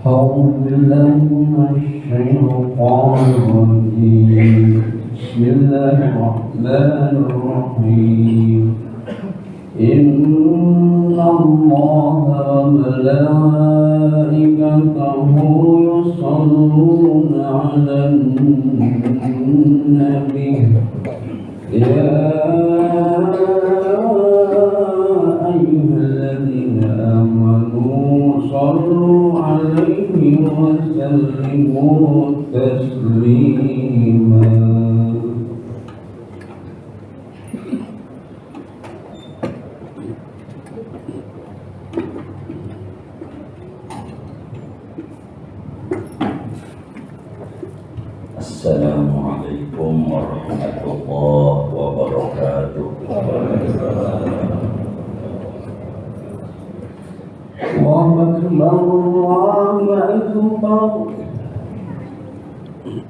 أعوذ بالله من الشيطان الرجيم بسم الله الرحمن الرحيم إن الله وملائكته يصلون على النبي يا أيها الذين آمنوا صلوا عليه وسلموا تسليما. Assalamualaikum warahmatullahi wabarakatuh. Allahu Akbar, Allahu Akbar,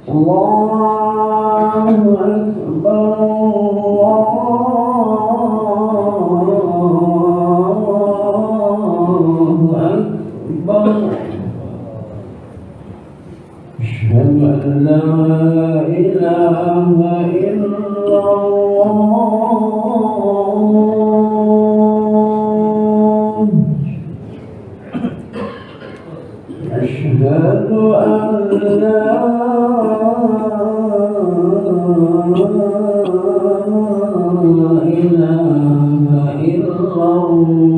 Allahu Akbar, Allahu Akbar. Asyhadu an la ilaha illallah. Asyhadu an la ilaha illallah.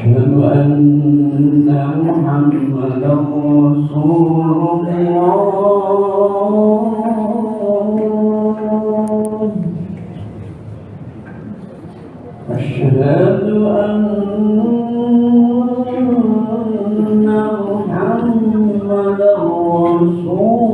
Asyhadu anna Muhammadan Rasulullah. Asyhadu anna Muhammadan Rasulullah.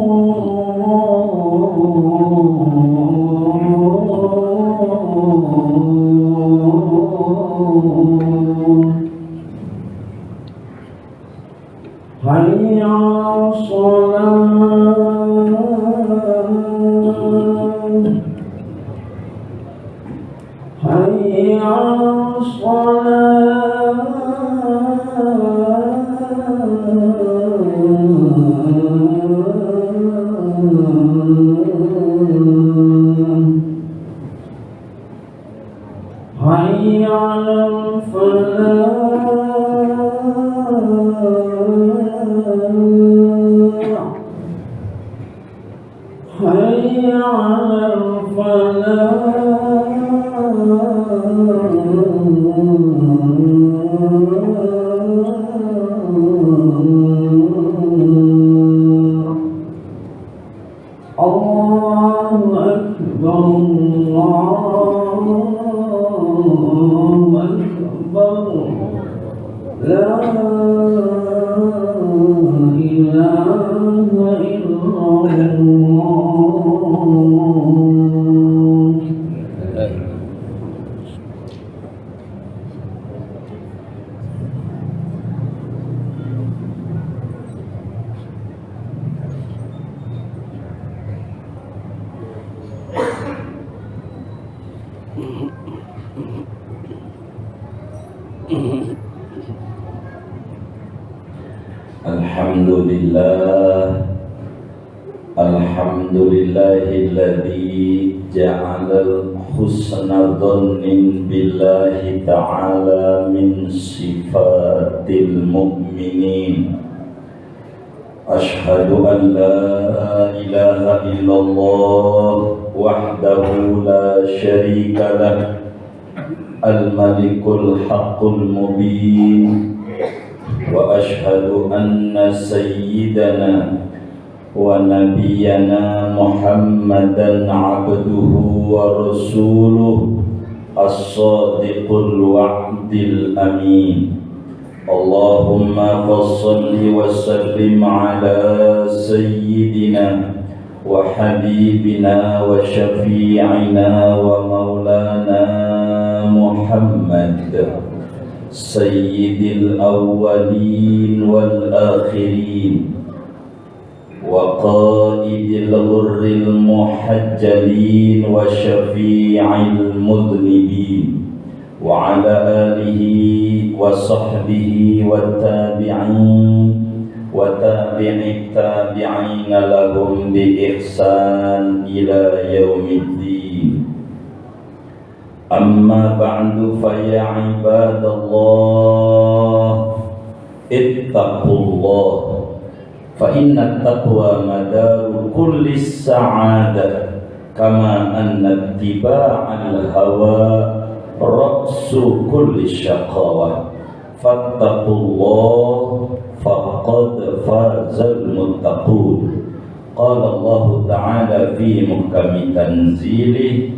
Hayya 'alas shalah. Hayya 'alas shalah. Hayya 'alal falah. Hayya 'alal falah. Allahu Akbar, Allahu Akbar. La ilaha illallah. Alhamdulillahilladzi ja'alal husna dhannin billahi ta'ala min sifatil mu'minin. Ashhadu an la ilaha illallah wahdahu la syarika lah, al-malikul haqqul mubin. Wa ashhadu anna sayyidana wa nabiyyana Muhammadan abduhu wa rasuluh as-sadiqul wa'dil amin. Allahumma fassalli wa sallim ala sayyidina wa habibina wa syafi'ina wa maulana Muhammad sayyidil awwalin wal akhirin wa qaidil الغر المحجلين وشفيع المذنبين وعلى آله وصحبه والتابعين وتابع التابعين لهم بإحسان إلى يوم الدين. أما بعد فيا عباد الله اتقوا الله فإن التقوى مدار كل السعادة كما أن اتباع الهوى رأس كل الشقاوة فاتقوا الله فقد فاز المتقون. قال الله تعالى في محكم تنزيله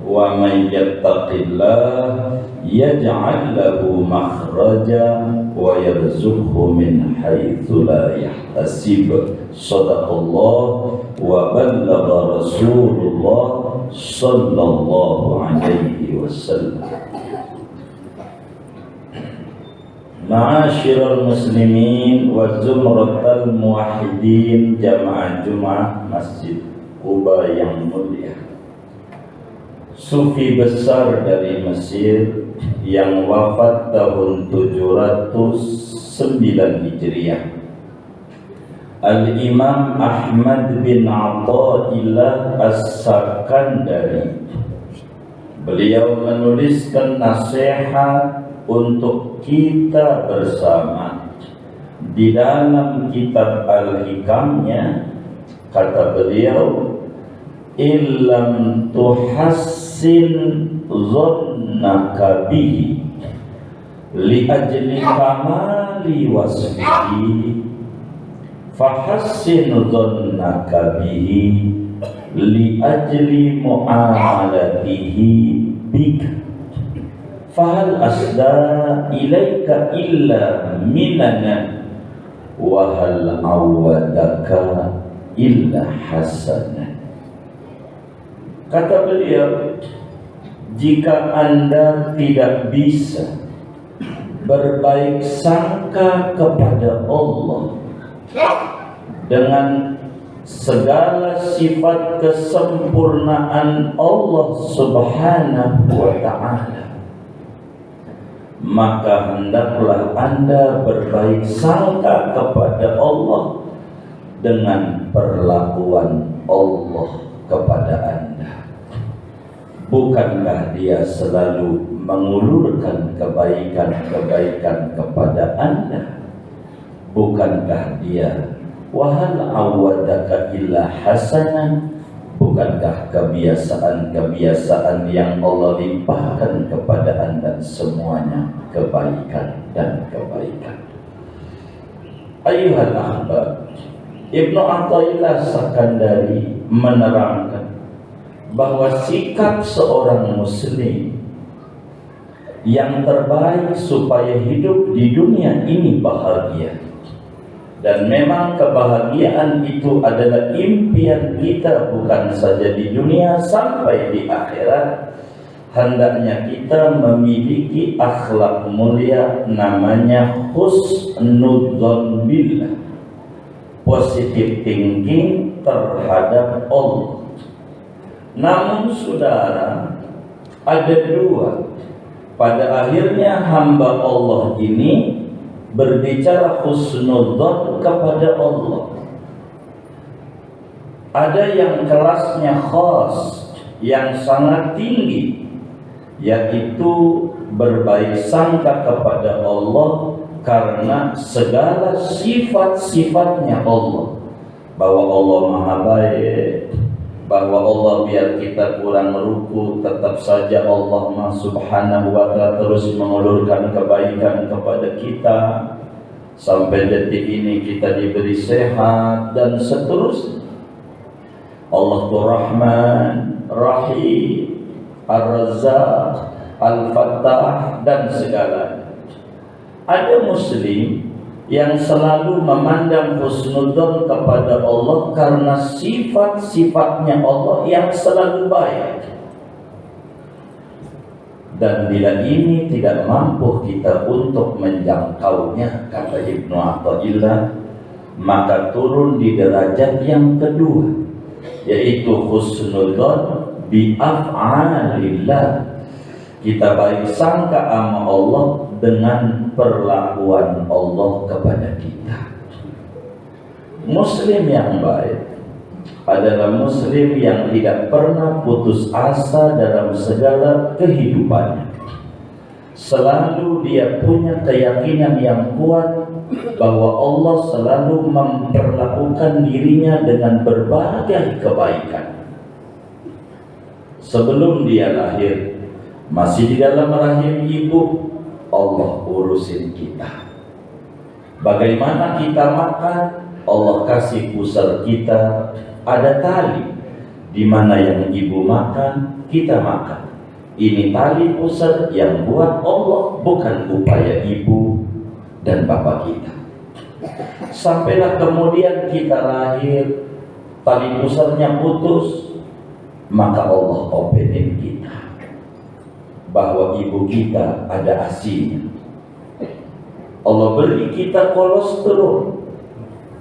ومن يتق الله يجعل له مخرجا ويرزقه من حيث لا يحتسب. صدق الله وبلغ رسول الله صلى الله عليه وسلم. Ma'asyiral muslimin wa zumratal muwahhidin jamaah Jumat Masjid Quba yang mulia. Sufi besar dari Mesir yang wafat tahun 709 Hijriah, Al-Imam Ahmad bin Athaillah As-Sakandari. Beliau menuliskan nasihat untuk kita bersama. Di dalam kitab Al-Hikamnya kata beliau, illam tuhassin dhannaka bihi li ajli kamali wasfihi fahassin dhannaka bihi li ajli mu'amalatihi bika fahal asda ilaika illa minana wa hal awadaka illa hasana. Kata beliau, jika Anda tidak bisa berbaik sangka kepada Allah dengan segala sifat kesempurnaan Allah Subhanahu wa ta'ala, maka hendaklah Anda berbaik sangka kepada Allah dengan perlakuan Allah kepada Anda. Bukankah Dia selalu mengulurkan kebaikan-kebaikan kepada Anda? Bukankah Dia wahal awadaka illa hasanah? Bukankah kebiasaan-kebiasaan yang Allah limpahkan kepada Anda semuanya kebaikan dan kebaikan? Ayuhal ahbab, Ibnu Athaillah Sakandari menerangkan bahwa sikap seorang muslim yang terbaik supaya hidup di dunia ini bahagia, dan memang kebahagiaan itu adalah impian kita bukan saja di dunia sampai di akhirat, hendaknya kita memiliki akhlak mulia namanya husnudzon billah, positive thinking terhadap Allah. Namun saudara, ada dua. Pada akhirnya hamba Allah ini berbicara husnudzon kepada Allah. Ada yang kelasnya khas, yang sangat tinggi, yaitu berbaik sangka kepada Allah karena segala sifat-sifatnya Allah, bahwa Allah Maha Baik, bahwa Allah biar kita kurang ruku tetap saja Allah Subhanahu wa ta'ala terus mengulurkan kebaikan kepada kita sampai detik ini kita diberi sehat dan seterusnya. Allah itu Rahman, Rahim, Ar-Razzaq, Al-Fattah dan segalanya. Ada muslim yang selalu memandang husnudzon kepada Allah karena sifat-sifatnya Allah yang selalu baik. Dan bila ini tidak mampu kita untuk menjangkaunya, kata Ibnu Athaillah, maka turun di derajat yang kedua, yaitu husnudzon bi af'alillah. Kita baik sangka sama Allah dengan perlakuan Allah kepada kita. Muslim yang baik adalah muslim yang tidak pernah putus asa dalam segala kehidupannya. Selalu dia punya keyakinan yang kuat bahwa Allah selalu memperlakukan dirinya dengan berbagai kebaikan. Sebelum dia lahir, masih di dalam rahim ibu, Allah urusin kita. Bagaimana kita makan, Allah kasih pusar kita ada tali, di mana yang ibu makan, kita makan. Ini tali pusar yang buat Allah, bukan upaya ibu dan bapak kita. Sampailah kemudian kita lahir, tali pusarnya putus, maka Allah openin kita bahwa ibu kita ada asinya. Allah beri kita kolesterol,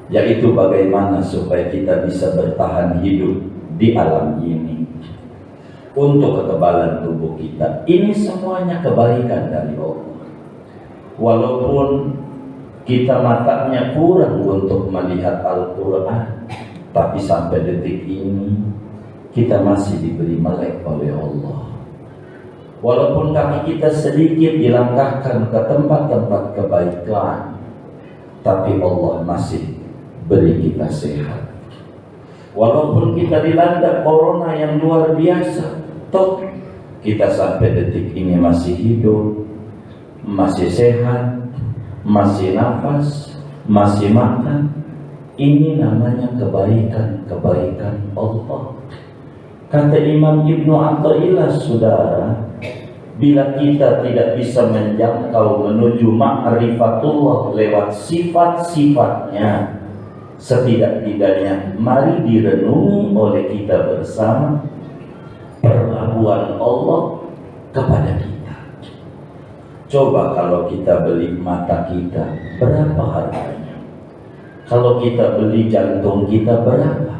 yaitu bagaimana supaya kita bisa bertahan hidup di alam ini. Untuk kekebalan tubuh kita, ini semuanya kebaikan dari Allah. Walaupun kita matanya kurang untuk melihat Al-Quran, tapi sampai detik ini kita masih diberi melek oleh Allah. Walaupun kaki kita sedikit dilangkahkan ke tempat-tempat kebaikan, tapi Allah masih beri kita sehat. Walaupun kita dilanda corona yang luar biasa, toh kita sampai detik ini masih hidup, masih sehat, masih nafas, masih makan. Ini namanya kebaikan Allah. Kata Imam Ibnu Athaillah, saudara, bila kita tidak bisa menjangkau menuju ma'rifatullah lewat sifat-sifatnya, setidak-tidaknya mari direnungi oleh kita bersama perlakuan Allah kepada kita. Coba kalau kita beli mata kita, berapa harganya? Kalau kita beli jantung kita, berapa?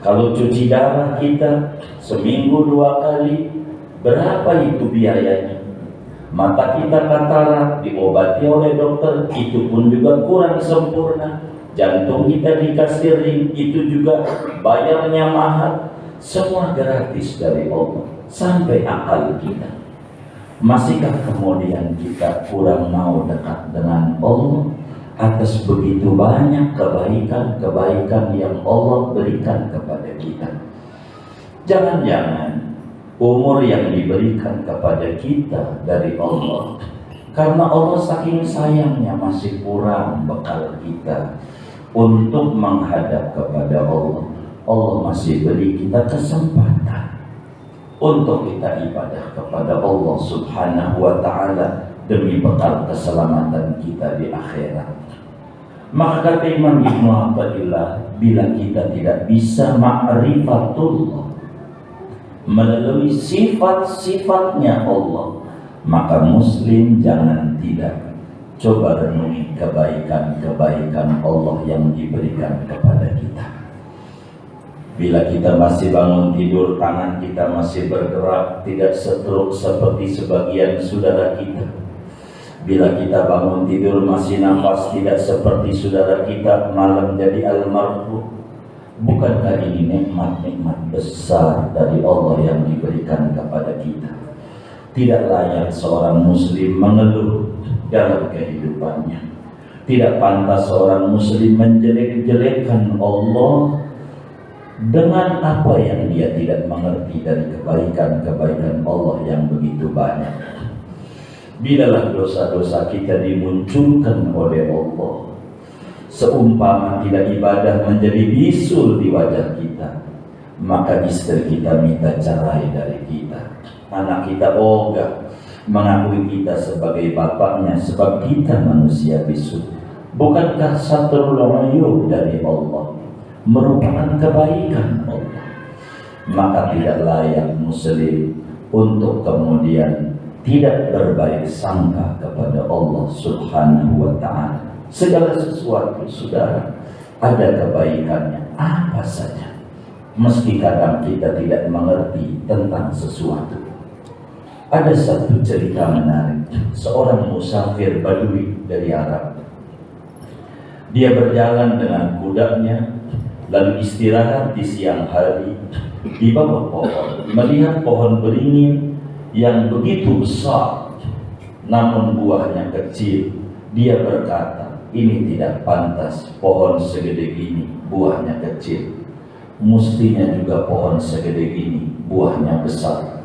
Kalau cuci darah kita seminggu 2 kali, berapa itu biayanya? Mata kita katarak, diobati oleh dokter, itu pun juga kurang sempurna. Jantung kita dikasih ring, itu juga bayarnya mahal. Semua gratis dari Allah. Sampai akal kita, masihkah kemudian kita kurang mau dekat dengan Allah atas begitu banyak kebaikan-kebaikan yang Allah berikan kepada kita? Jangan-jangan umur yang diberikan kepada kita dari Allah, karena Allah saking sayangnya masih kurang bekal kita untuk menghadap kepada Allah. Allah masih beri kita kesempatan untuk kita ibadah kepada Allah Subhanahu wa ta'ala demi bekal keselamatan kita di akhirat. Maka kata Imam Ibnu Athaillah, bila kita tidak bisa ma'rifatullah melalui sifat-sifatnya Allah, maka muslim jangan tidak coba renungi kebaikan-kebaikan Allah yang diberikan kepada kita. Bila kita masih bangun tidur, tangan kita masih bergerak, tidak setruk seperti sebagian saudara kita. Bila kita bangun tidur masih nafas, tidak seperti saudara kita malam jadi almarhum. Bukankah ini nikmat-nikmat besar dari Allah yang diberikan kepada kita? Tidak layak seorang muslim mengeluh dalam kehidupannya. Tidak pantas seorang muslim menjelek-jelekkan Allah dengan apa yang dia tidak mengerti dari kebaikan-kebaikan Allah yang begitu banyak. Bilalah dosa-dosa kita dimunculkan oleh Allah, seumpama tidak ibadah menjadi bisul di wajah kita, maka istri kita minta cerai dari kita, anak kita ogah mengakui kita sebagai bapaknya, sebab kita manusia bisul. Bukankah satrul uyub dari Allah merupakan kebaikan Allah? Maka tidak layak muslim untuk kemudian tidak berbaik sangka kepada Allah Subhanahu wa ta'ala. Segala sesuatu, saudara, ada kebaikannya apa saja. meski kadang kita tidak mengerti tentang sesuatu. Ada satu cerita menarik, seorang musafir Badui dari Arab. Dia berjalan dengan kudanya, lalu istirahat di siang hari di bawah pohon, melihat pohon beringin yang begitu besar, namun buahnya kecil. Dia berkata, ini tidak pantas, pohon segede gini, buahnya kecil. Mestinya juga pohon segede gini, buahnya besar.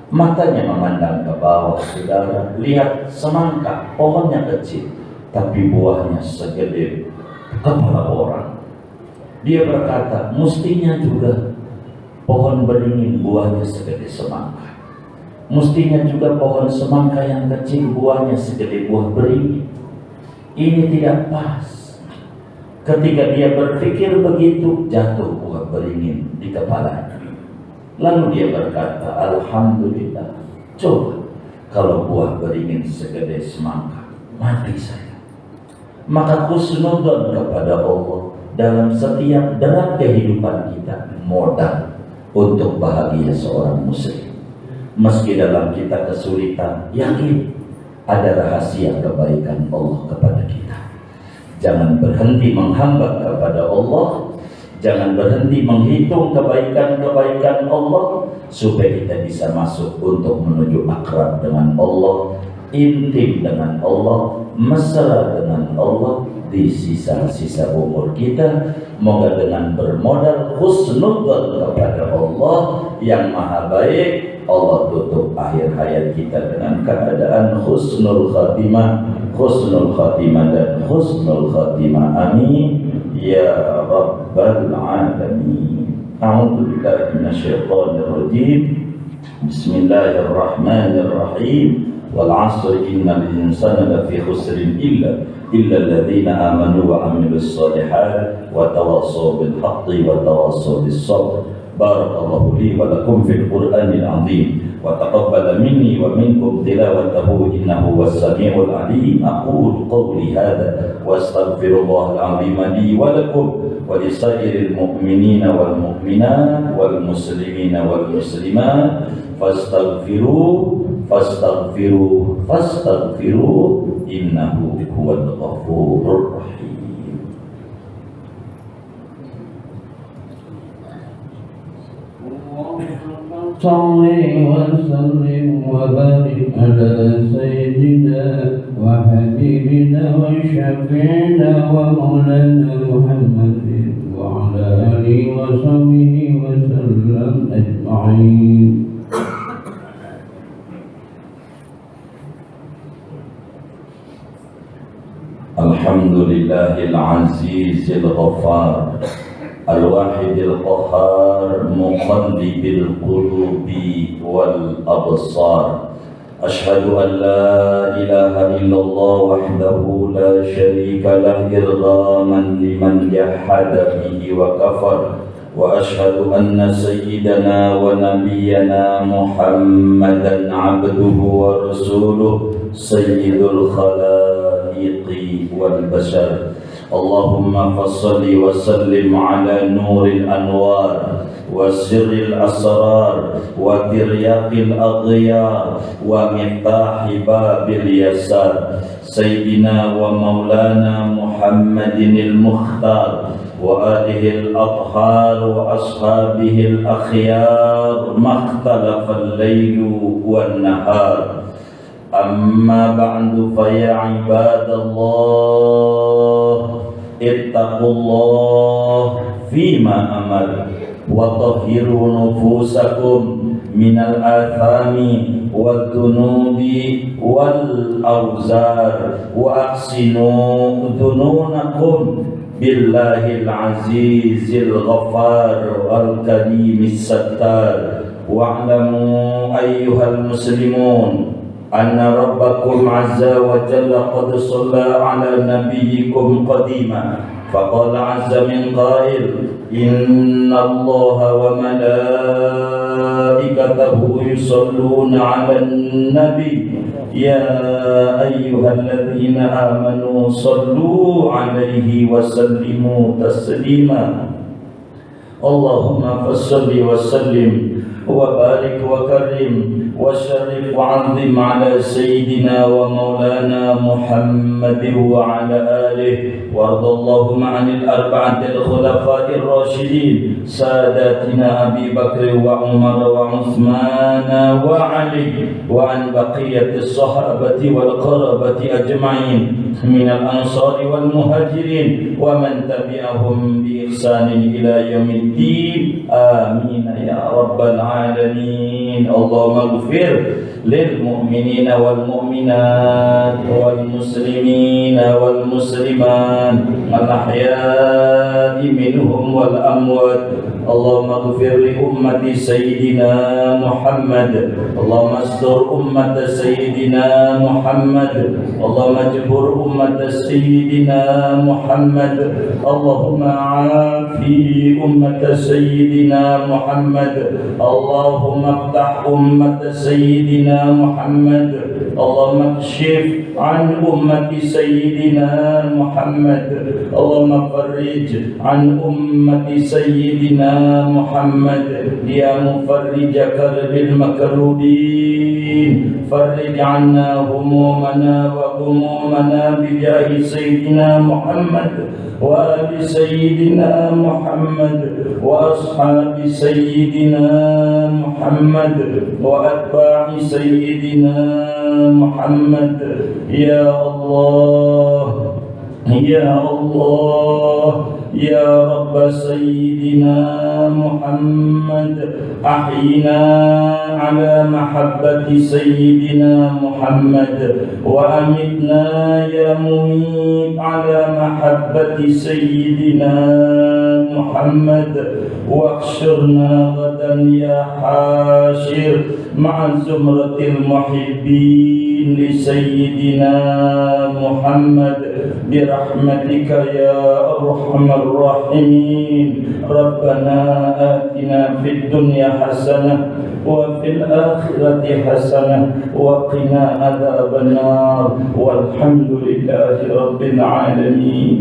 Matanya memandang ke bawah, saudara, lihat semangka, pohonnya kecil, tapi buahnya segede kepala orang. Dia berkata, mestinya juga pohon beringin buahnya segede semangka. Mestinya juga pohon semangka yang kecil buahnya segede buah beringin. Ini tidak pas. Ketika dia berpikir begitu, jatuh buah beringin di kepalanya. Lalu dia berkata, alhamdulillah, coba kalau buah beringin segede semangka, mati saya. Maka husnudzon kepada Allah dalam setiap derat kehidupan kita modal untuk bahagia seorang muslim. Meski dalam kita kesulitan, yakin ada rahasia kebaikan Allah kepada kita. Jangan berhenti menghamba kepada Allah, jangan berhenti menghitung kebaikan-kebaikan Allah, supaya kita bisa masuk untuk menuju akrab dengan Allah, intim dengan Allah, mesra dengan Allah di sisa-sisa umur kita. Moga dengan bermodal husnudzon kepada Allah yang maha baik, Allah tutup akhir hayat kita dengan keadaan husnul khatimah dan husnul khatimah. Amin ya rabbal alamin. A'udzu billahi minasyaitonir rajim. Bismillahirrahmanirrahim. Wal 'asri innal insana lafi khusrin illa alladziina aamanu wa 'amilus shalihaati wa tawassaw bil haqqi wa tawassaw bis sabr. Barakallahu li wa lakum fil Qur'anil 'azim wa taqabbal minni wa minkum tilawatahu innahu was-sami'ul 'alim. Aqulu qawli hadha wa astaghfirullahal 'azim li wa lakum wa lisairil mu'minina wal mu'minat wal muslimina wal muslimat fastaghfiruh innahu huwal ghafurur rahim. Salli wa sallim wa barik ala sayyidina wa habibina wa syafi'ina wa maulana Muhammadin wa ala alihi wa sahbihi wa sallam ajma'in. Alhamdulillahil azizil ghaffar al-wahidil qahhar muqallibil qulubi wal absar. Ashhadu an la ilaha illallah wahdahu la syarika lah irghaman liman jahada bihi wa kafar. Wa ashhadu anna sayyidana wa nabiyyana Muhammadan abduhu wa rasuluh sayyidul khalaiqi wal bashar. Allahumma fassalli wa sallim ala nuril anwar wa sirril asrar wa tiryaqil aghyar wa miftahi babil yasar sayyidina wa maulana Muhammadinil mukhtar wa alihil athhar wa ashabihil akhyar makhtalafa al-laylu wan nahar. Amma ba'du fa ya ibadallah ittaqullah fima amar wa tahhiru nufusakum minal athami wal dunubi wal awzar wa ahsinu dununakum billahil azizil ghaffar wal karimis sattar. Wa'lamu ayyuhal muslimun anna rabbakum azza wa jalla qad shalla ala nabiyyikum qadima faqala azza min qail inna allaha wa malaikatahu yusalluna ala nabi ya ayyuhalladzina amanu sallu alaihi wa sallimu taslima. اللهم فصل وسلم وبارك وكرم وشرف وعظم على سيدنا ومولانا محمد وعلى آله، وارض اللهم عن الأربعة الخلفاء الراشدين ساداتنا أبي بكر وعمر وعثمان وعلي، وعن بقية الصحابة والقرابة أجمعين من الأنصار والمهاجرين ومن تبعهم بإحسان إلى يوم الدين، آمين يا رب العالمين. اللهم اغفر للمؤمنين والمؤمنات والمسلمين والمسلمات الأحياء منهم والأموات. اللهم اغفر لأمة سيدنا محمد، اللهم استر أمة سيدنا محمد، اللهم اجبر أمة سيدنا محمد، اللهم عافي أمة سيدنا محمد، اللهم افتح أمة سيدنا محمد، اللهم اكشف عن أمة سيدنا محمد، اللهم فرج عن أمة سيدنا محمد يا مفرج كرب المكروبين، فرج عنا همومنا وغمومنا بجاه سيدنا محمد وآل سيدنا محمد وأصحاب سيدنا محمد وأتباع سيدنا محمد. يا الله يا الله يا رب سيدنا محمد، أحينا على محبة سيدنا محمد، وأمتنا يا مميت على محبة سيدنا محمد، واحشرنا غدا يا حاشر مع زمرة المحبين لسيدنا محمد برحمتك يا أرحم الراحمين. ربنا آتنا في الدنيا حسنة وفي الآخرة حسنة وقنا عذاب النار، والحمد لله رب العالمين.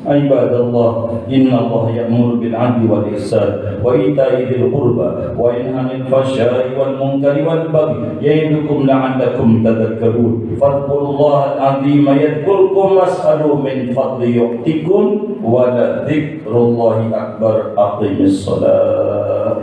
عباد الله، إن الله يأمر بالعدل والإحسان وإيتاء ذي القربى وينهى عن الفحشاء والمنكر والبغي يعظكم لعلكم تذكرون. فاذكروا الله العظيم يذكركم واسألوا من فضله يؤتكم ولذكر الله أكبر. أقم الصلاة.